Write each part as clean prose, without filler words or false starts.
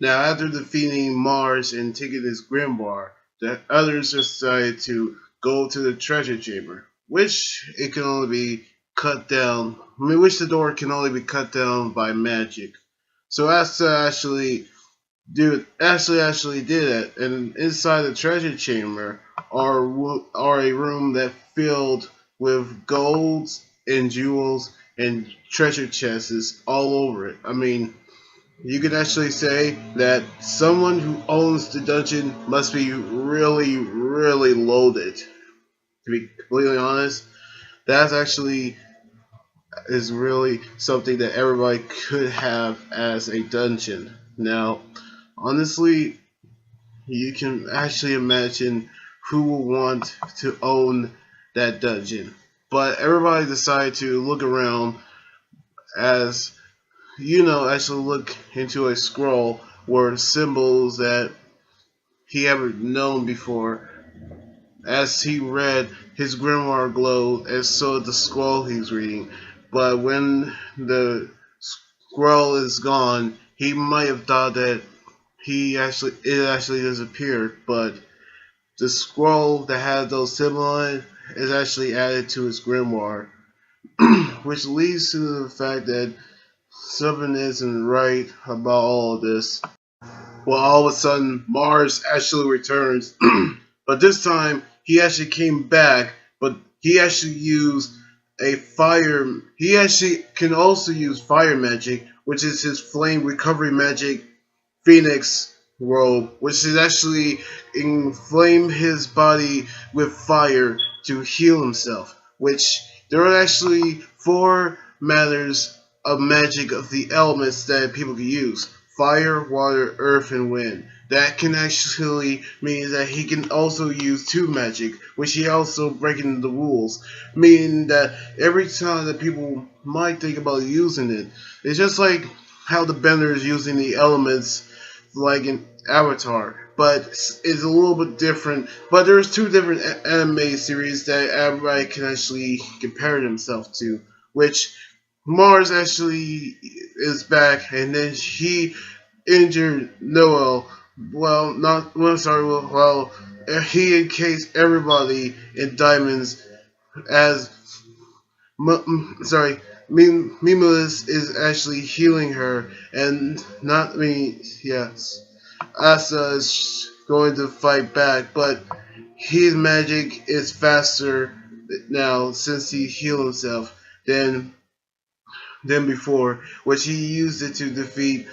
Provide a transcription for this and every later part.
Now, after defeating Mars and taking his grimoire, the others decided to go to the treasure chamber, which it can only be cut down. I mean, which the door can only be cut down by magic. So Asta actually did it, and inside the treasure chamber are a room that filled with golds and jewels and treasure chests all over it. I mean, you could actually say that someone who owns the dungeon must be really, really loaded. To be completely honest, that's actually is really something that everybody could have as a dungeon. Now, honestly, you can actually imagine who will want to own that dungeon. But everybody decided to look around as actually look into a scroll where symbols that he ever known before. As he read, his grimoire glowed, and so did the scroll he's reading. But when the scroll is gone, he might have thought that it actually disappeared. But the scroll that had those symbols on it is actually added to his grimoire, which leads to the fact that something isn't right about all of this. Well, all of a sudden, Mars actually returns, but this time he actually came back, but he actually used a fire. He actually can also use fire magic, which is his flame recovery magic Phoenix robe, which is actually inflame his body with fire to heal himself. Which there are actually four matters of magic of the elements that people can use: fire, water, earth, and wind. That can actually mean that he can also use two magic, which he also breaking the rules, meaning that every time that people might think about using it, it's just like how the bender is using the elements like in Avatar, but it's a little bit different. But there's two different anime series that everybody can actually compare themselves to, which Mars actually is back, and then he injured Noel. Well, not well. Sorry. He encased everybody in diamonds as sorry. Mimulus is actually healing her, and not me. Yes, Asta is going to fight back, but his magic is faster now since he healed himself than before, which he used it to defeat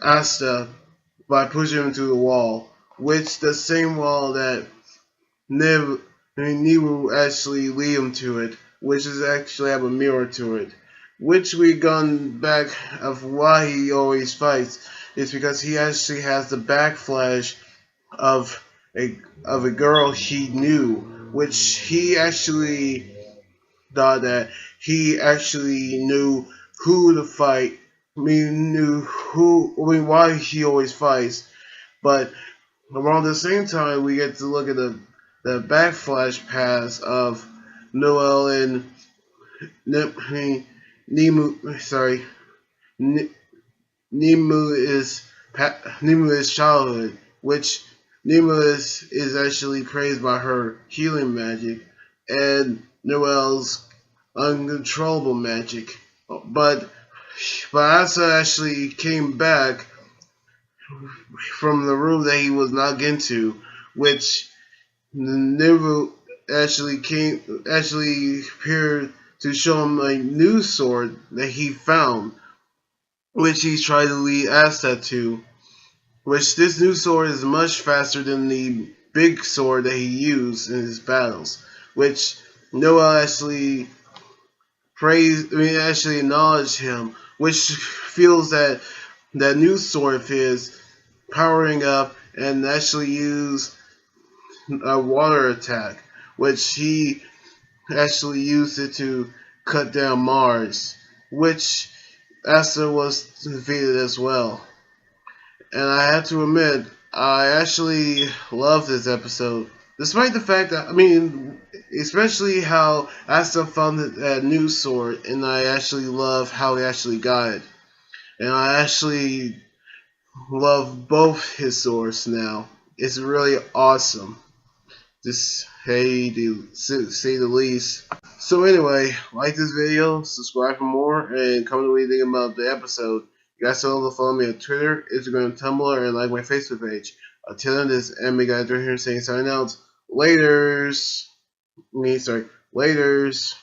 Asta by pushing him to the wall, which the same wall that Nibu actually lead him to it, which is actually have a mirror to it. Which we gone back of why he always fights is because he actually has the backflash of a girl he knew, which he actually thought that he actually knew who to fight. I mean, knew who. I mean, why he always fights. But around the same time, we get to look at the backflash pass of Noel and Nemu. Sorry, Nemu is Nemu is childhood, which Nemu is actually praised by her healing magic and Noel's uncontrollable magic. But Asa actually came back from the room that he was knocked into, which Neru actually appeared to show him a new sword that he found, which he tried to lead Asta to. Which this new sword is much faster than the big sword that he used in his battles. Which Noah actually actually acknowledged him, which feels that that new sword of his powering up and actually use a water attack, which he actually used it to cut down Mars, which Asta was defeated as well. And I have to admit, I actually love this episode. Despite the fact that, I mean, especially how Asta found that new sword, and I actually love how he actually got it. And I actually love both his swords now. It's really awesome. Just say the least. So anyway, like this video, subscribe for more, and comment what you think about the episode. You guys still follow me on Twitter, Instagram, Tumblr, and like my Facebook page. Until then, this anime guy right here saying sign out. Laters. Laters.